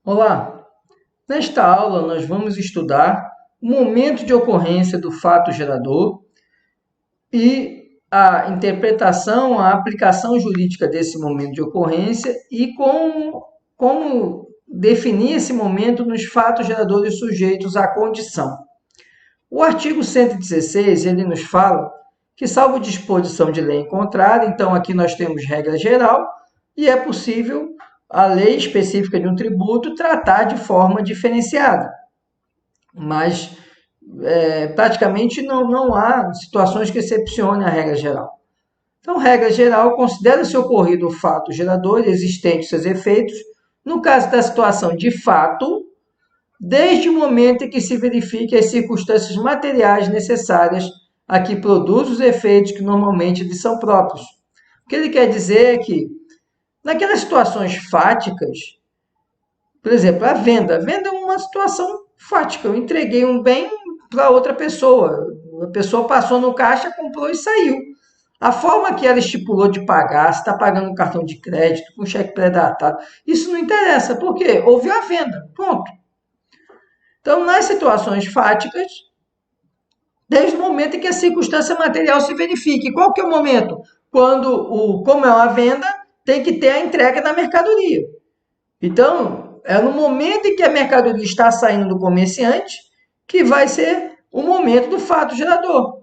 Olá! Nesta aula, nós vamos estudar o momento de ocorrência do fato gerador e a interpretação, a aplicação jurídica desse momento de ocorrência e como definir esse momento nos fatos geradores sujeitos à condição. O artigo 116, ele nos fala que, salvo disposição de lei em contrário, então aqui nós temos regra geral e é possível a lei específica de um tributo tratar de forma diferenciada. Mas praticamente não há situações que excepcionem a regra geral. Então, regra geral, considera-se ocorrido o fato gerador existente seus efeitos, no caso da situação de fato, desde o momento em que se verifique as circunstâncias materiais necessárias a que produz os efeitos que normalmente lhe são próprios. O que ele quer dizer é que, naquelas situações fáticas, por exemplo, a venda. A venda é uma situação fática. Eu entreguei um bem para outra pessoa. A pessoa passou no caixa, comprou e saiu. A forma que ela estipulou de pagar, se está pagando um cartão de crédito, com cheque pré-datado, isso não interessa, porque houve a venda. Ponto. Então, nas situações fáticas, desde o momento em que a circunstância material se verifique. Qual que é o momento? Como é uma venda, tem que ter a entrega da mercadoria. Então, é no momento em que a mercadoria está saindo do comerciante que vai ser o momento do fato gerador.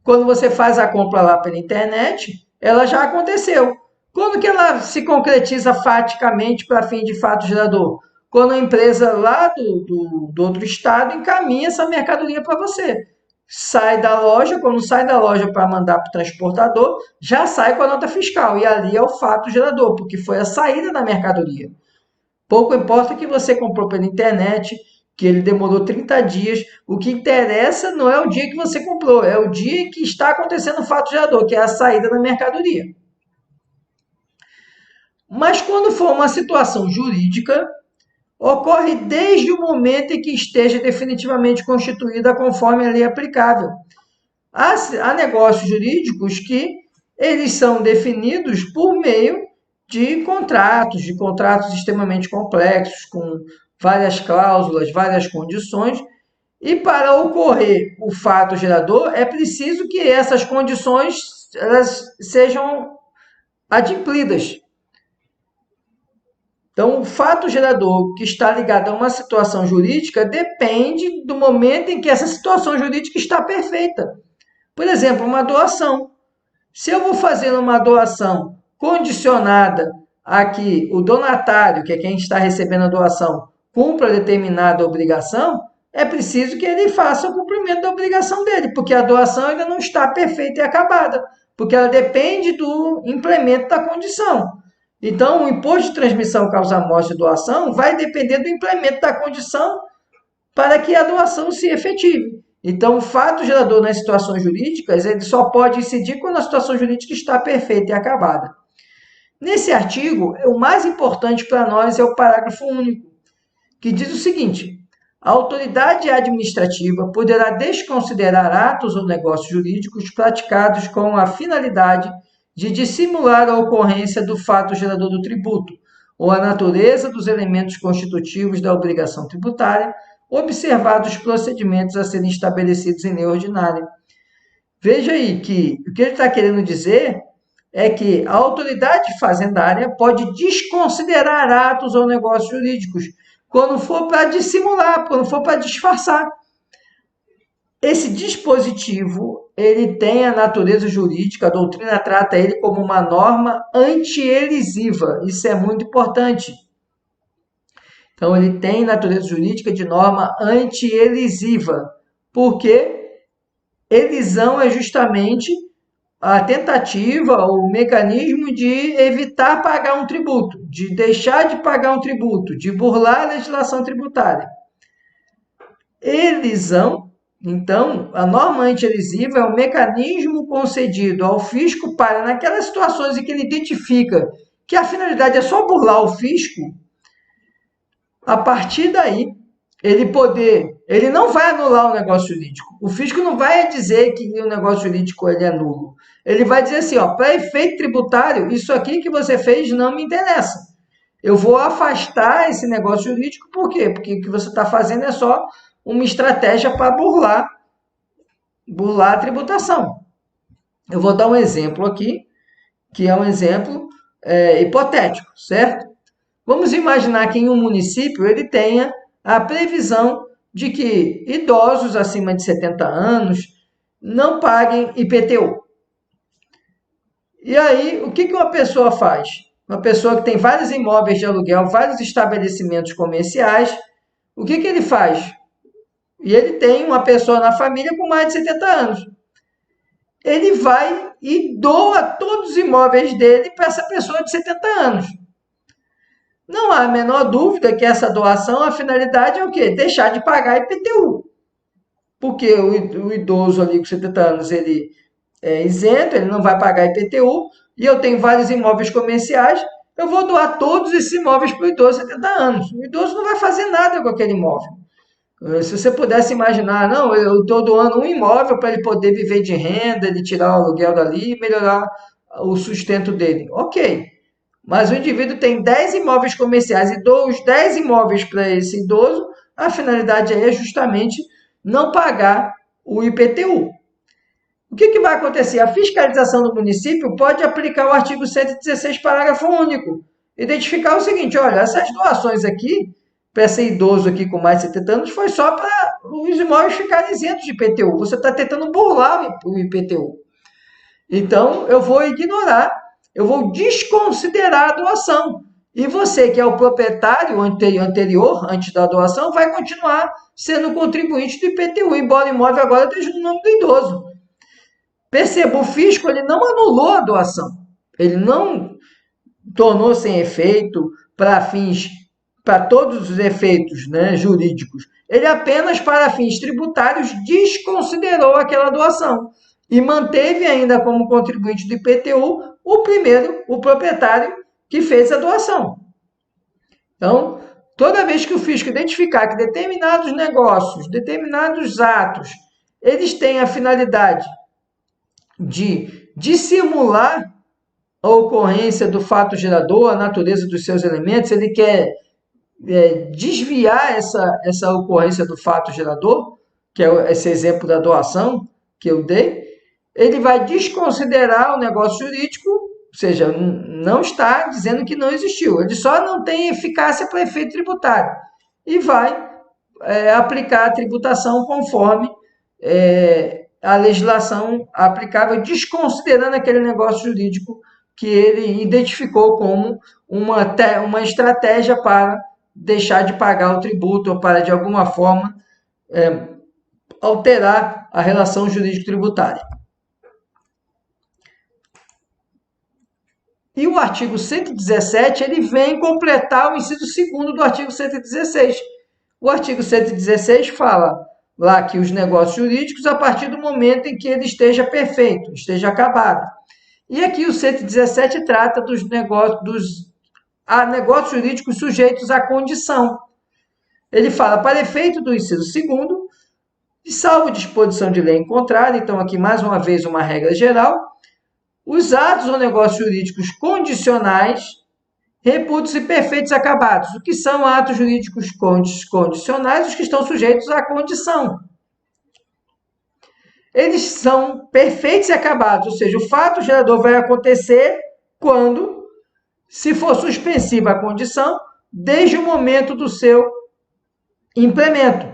Quando você faz a compra lá pela internet, ela já aconteceu. Quando que ela se concretiza faticamente para fim de fato gerador? Quando a empresa lá do outro estado encaminha essa mercadoria para você. Sai da loja, quando sai da loja para mandar para o transportador, já sai com a nota fiscal. E ali é o fato gerador, porque foi a saída da mercadoria. Pouco importa que você comprou pela internet, que ele demorou 30 dias. O que interessa não é o dia que você comprou, é o dia que está acontecendo o fato gerador, que é a saída da mercadoria. Mas quando for uma situação jurídica, ocorre desde o momento em que esteja definitivamente constituída conforme a lei aplicável. Há negócios jurídicos que eles são definidos por meio de contratos extremamente complexos, com várias cláusulas, várias condições, e para ocorrer o fato gerador, é preciso que essas condições elas sejam adimplidas. Então, o fato gerador que está ligado a uma situação jurídica depende do momento em que essa situação jurídica está perfeita. Por exemplo, uma doação. Se eu vou fazer uma doação condicionada a que o donatário, que é quem está recebendo a doação, cumpra determinada obrigação, é preciso que ele faça o cumprimento da obrigação dele, porque a doação ainda não está perfeita e acabada, porque ela depende do implemento da condição. Então, o imposto de transmissão causa-morte de doação vai depender do implemento da condição para que a doação se efetive. Então, o fato gerador nas situações jurídicas, ele só pode incidir quando a situação jurídica está perfeita e acabada. Nesse artigo, o mais importante para nós é o parágrafo único, que diz o seguinte: a autoridade administrativa poderá desconsiderar atos ou negócios jurídicos praticados com a finalidade de dissimular a ocorrência do fato gerador do tributo, ou a natureza dos elementos constitutivos da obrigação tributária, observados os procedimentos a serem estabelecidos em lei ordinária. Veja aí que o que ele está querendo dizer é que a autoridade fazendária pode desconsiderar atos ou negócios jurídicos quando for para dissimular, quando for para disfarçar. Esse dispositivo, ele tem a natureza jurídica, a doutrina trata ele como uma norma anti-elisiva. Isso é muito importante. Então, ele tem natureza jurídica de norma anti-elisiva, porque elisão é justamente a tentativa ou o mecanismo de evitar pagar um tributo, de deixar de pagar um tributo, de burlar a legislação tributária. Elisão, então, a norma anti-elisiva é um mecanismo concedido ao fisco para, naquelas situações em que ele identifica que a finalidade é só burlar o fisco, a partir daí, ele não vai anular o negócio jurídico. O fisco não vai dizer que o negócio jurídico ele é nulo. Ele vai dizer assim, para efeito tributário, isso aqui que você fez não me interessa. Eu vou afastar esse negócio jurídico, por quê? Porque o que você está fazendo é só uma estratégia para burlar a tributação. Eu vou dar um exemplo aqui, que é um exemplo hipotético, certo? Vamos imaginar que em um município ele tenha a previsão de que idosos acima de 70 anos não paguem IPTU. E aí, o que uma pessoa faz? Uma pessoa que tem vários imóveis de aluguel, vários estabelecimentos comerciais, o que ele faz? E ele tem uma pessoa na família com mais de 70 anos. Ele vai e doa todos os imóveis dele para essa pessoa de 70 anos. Não há a menor dúvida que essa doação, a finalidade é o quê? Deixar de pagar IPTU. Porque o idoso ali com 70 anos, ele é isento, ele não vai pagar IPTU, e eu tenho vários imóveis comerciais, eu vou doar todos esses imóveis para o idoso de 70 anos. O idoso não vai fazer nada com aquele imóvel. Se você pudesse imaginar, não, eu estou doando um imóvel para ele poder viver de renda, ele tirar o aluguel dali e melhorar o sustento dele. Ok. Mas o indivíduo tem 10 imóveis comerciais e doa os 10 imóveis para esse idoso, a finalidade é justamente não pagar o IPTU. O que vai acontecer? A fiscalização do município pode aplicar o artigo 116, parágrafo único. Identificar o seguinte, olha, essas doações aqui, para esse idoso aqui com mais de 70 anos, foi só para os imóveis ficarem isentos de IPTU. Você está tentando burlar o IPTU. Então, eu vou ignorar, eu vou desconsiderar a doação. E você, que é o proprietário anterior, antes da doação, vai continuar sendo contribuinte do IPTU, embora o imóvel agora esteja no nome do idoso. Perceba, o fisco ele não anulou a doação. Ele não tornou sem efeito para todos os efeitos, né, jurídicos. Ele apenas, para fins tributários, desconsiderou aquela doação e manteve ainda como contribuinte do IPTU o proprietário que fez a doação. Então, toda vez que o fisco identificar que determinados negócios, determinados atos, eles têm a finalidade de dissimular a ocorrência do fato gerador, a natureza dos seus elementos, ele quer desviar essa ocorrência do fato gerador, que é esse exemplo da doação que eu dei, ele vai desconsiderar o negócio jurídico, ou seja, não está dizendo que não existiu, ele só não tem eficácia para efeito tributário e vai aplicar a tributação conforme a legislação aplicável, desconsiderando aquele negócio jurídico que ele identificou como uma estratégia para deixar de pagar o tributo ou para, de alguma forma, alterar a relação jurídico-tributária. E o artigo 117, ele vem completar o inciso 2º do artigo 116. O artigo 116 fala lá que os negócios jurídicos, a partir do momento em que ele esteja perfeito, esteja acabado. E aqui o 117 trata dos negócios jurídicos sujeitos à condição. Ele fala, para efeito do inciso 2º, e salvo disposição de lei em contrário, então aqui mais uma vez uma regra geral, os atos ou negócios jurídicos condicionais reputam-se perfeitos e acabados. O que são atos jurídicos condicionais? Os que estão sujeitos à condição. Eles são perfeitos e acabados, ou seja, o fato gerador vai acontecer quando, se for suspensiva a condição, desde o momento do seu implemento.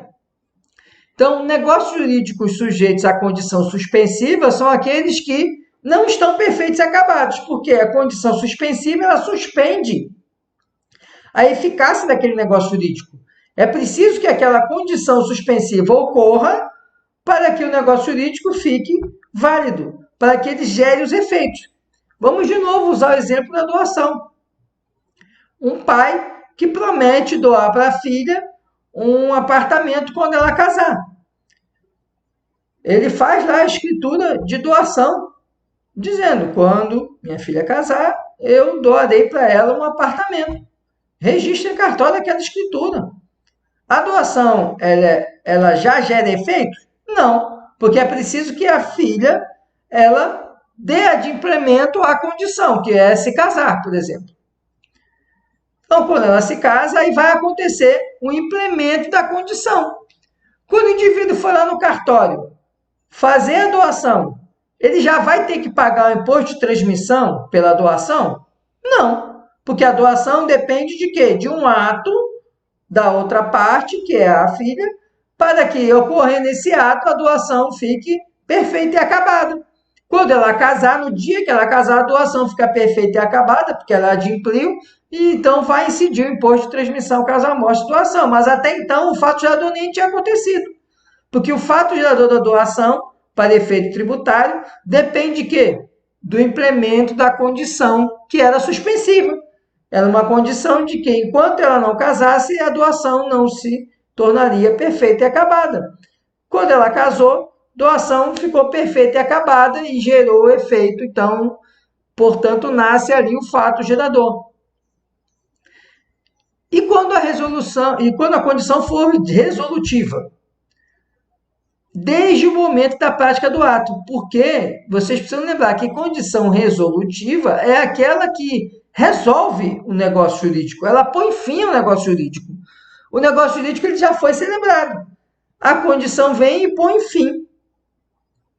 Então, negócios jurídicos sujeitos à condição suspensiva são aqueles que não estão perfeitos e acabados, porque a condição suspensiva ela suspende a eficácia daquele negócio jurídico. É preciso que aquela condição suspensiva ocorra para que o negócio jurídico fique válido, para que ele gere os efeitos. Vamos de novo usar o exemplo da doação. Um pai que promete doar para a filha um apartamento quando ela casar. Ele faz lá a escritura de doação, dizendo, quando minha filha casar, eu doarei para ela um apartamento. Registre em cartório aquela escritura. A doação, ela já gera efeito? Não, porque é preciso que a filha, ela dê de implemento à condição, que é se casar, por exemplo. Então, quando ela se casa, aí vai acontecer o implemento da condição. Quando o indivíduo for lá no cartório fazer a doação, ele já vai ter que pagar o imposto de transmissão pela doação? Não, porque a doação depende de quê? De um ato da outra parte, que é a filha, para que, ocorrendo esse ato, a doação fique perfeita e acabada. Quando ela casar, no dia que ela casar, a doação fica perfeita e acabada, porque ela adimpliu, e então vai incidir o imposto de transmissão caso a morte da doação. Mas até então, o fato gerador nem tinha acontecido. Porque o fato gerador da doação, para efeito tributário, depende de quê? Do implemento da condição que era suspensiva. Era uma condição de que, enquanto ela não casasse, a doação não se tornaria perfeita e acabada. Quando ela casou, doação ficou perfeita e acabada e gerou efeito. Então, portanto, nasce ali o fato gerador. E quando a condição for resolutiva? Desde o momento da prática do ato, porque vocês precisam lembrar que condição resolutiva é aquela que resolve o negócio jurídico, ela põe fim ao negócio jurídico. O negócio jurídico ele já foi celebrado. A condição vem e põe fim.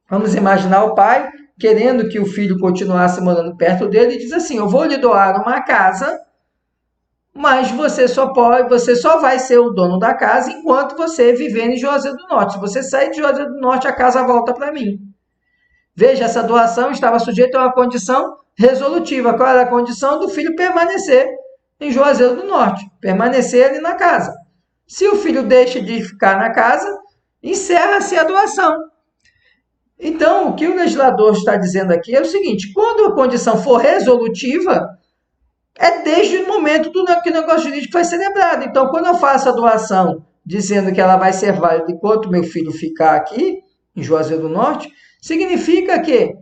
Vamos imaginar o pai querendo que o filho continuasse morando perto dele e diz assim: eu vou lhe doar uma casa, mas você só vai ser o dono da casa enquanto você viver em Juazeiro do Norte. Se você sair de Juazeiro do Norte, a casa volta para mim. Veja, essa doação estava sujeita a uma condição resolutiva. Qual era a condição? Do filho permanecer em Juazeiro do Norte, permanecer ali na casa. Se o filho deixa de ficar na casa, encerra-se a doação. Então, o que o legislador está dizendo aqui é o seguinte: quando a condição for resolutiva, é desde o momento que o negócio jurídico foi celebrado. Então, quando eu faço a doação dizendo que ela vai ser válida enquanto meu filho ficar aqui, em Juazeiro do Norte, significa que,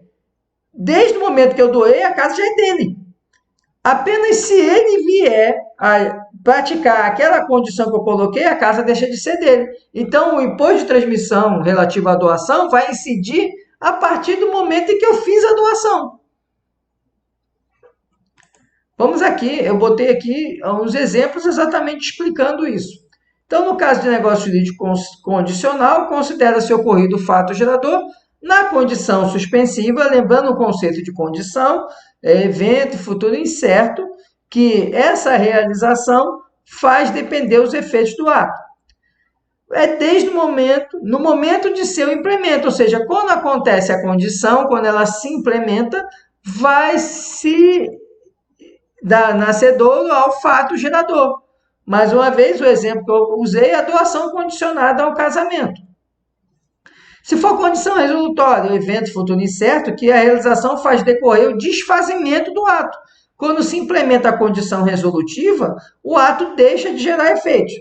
desde o momento que eu doei, a casa já é dele. Apenas se ele vier a praticar aquela condição que eu coloquei, a casa deixa de ser dele. Então, o imposto de transmissão relativo à doação vai incidir a partir do momento em que eu fiz a doação. Vamos aqui, eu botei aqui uns exemplos exatamente explicando isso. Então, no caso de negócio jurídico condicional, considera-se ocorrido o fato gerador na condição suspensiva, lembrando o conceito de condição, evento futuro incerto, que essa realização faz depender os efeitos do ato. É desde no momento de seu implemento, ou seja, quando acontece a condição, quando ela se implementa, vai se dar nascedouro ao fato gerador. Mais uma vez, o exemplo que eu usei é a doação condicionada ao casamento. Se for condição resolutória, o evento futuro incerto, que a realização faz decorrer o desfazimento do ato. Quando se implementa a condição resolutiva, o ato deixa de gerar efeitos.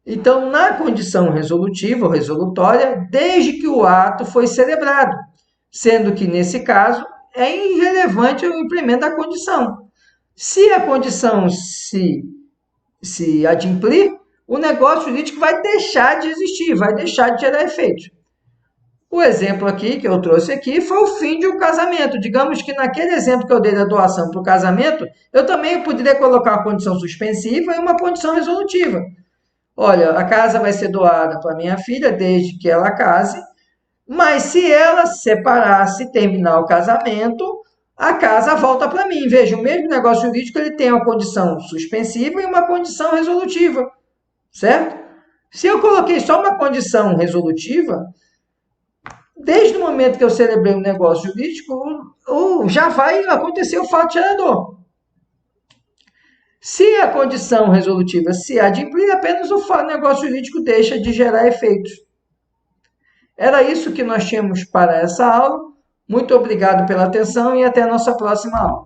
Então, na condição resolutiva ou resolutória, desde que o ato foi celebrado, sendo que, nesse caso, é irrelevante o implemento da condição. Se a condição se adimplir, o negócio jurídico vai deixar de existir, vai deixar de gerar efeitos. O exemplo aqui que eu trouxe aqui foi o fim de um casamento. Digamos que naquele exemplo que eu dei da doação para o casamento, eu também poderia colocar uma condição suspensiva e uma condição resolutiva. Olha, a casa vai ser doada para minha filha desde que ela case, mas se ela se separar, se terminar o casamento, a casa volta para mim. Veja, o mesmo negócio jurídico ele tem uma condição suspensiva e uma condição resolutiva, certo? Se eu coloquei só uma condição resolutiva, desde o momento que eu celebrei o negócio jurídico, já vai acontecer o fato gerador. Se a condição resolutiva se adimplir, apenas o negócio jurídico deixa de gerar efeitos. Era isso que nós tínhamos para essa aula. Muito obrigado pela atenção e até a nossa próxima aula.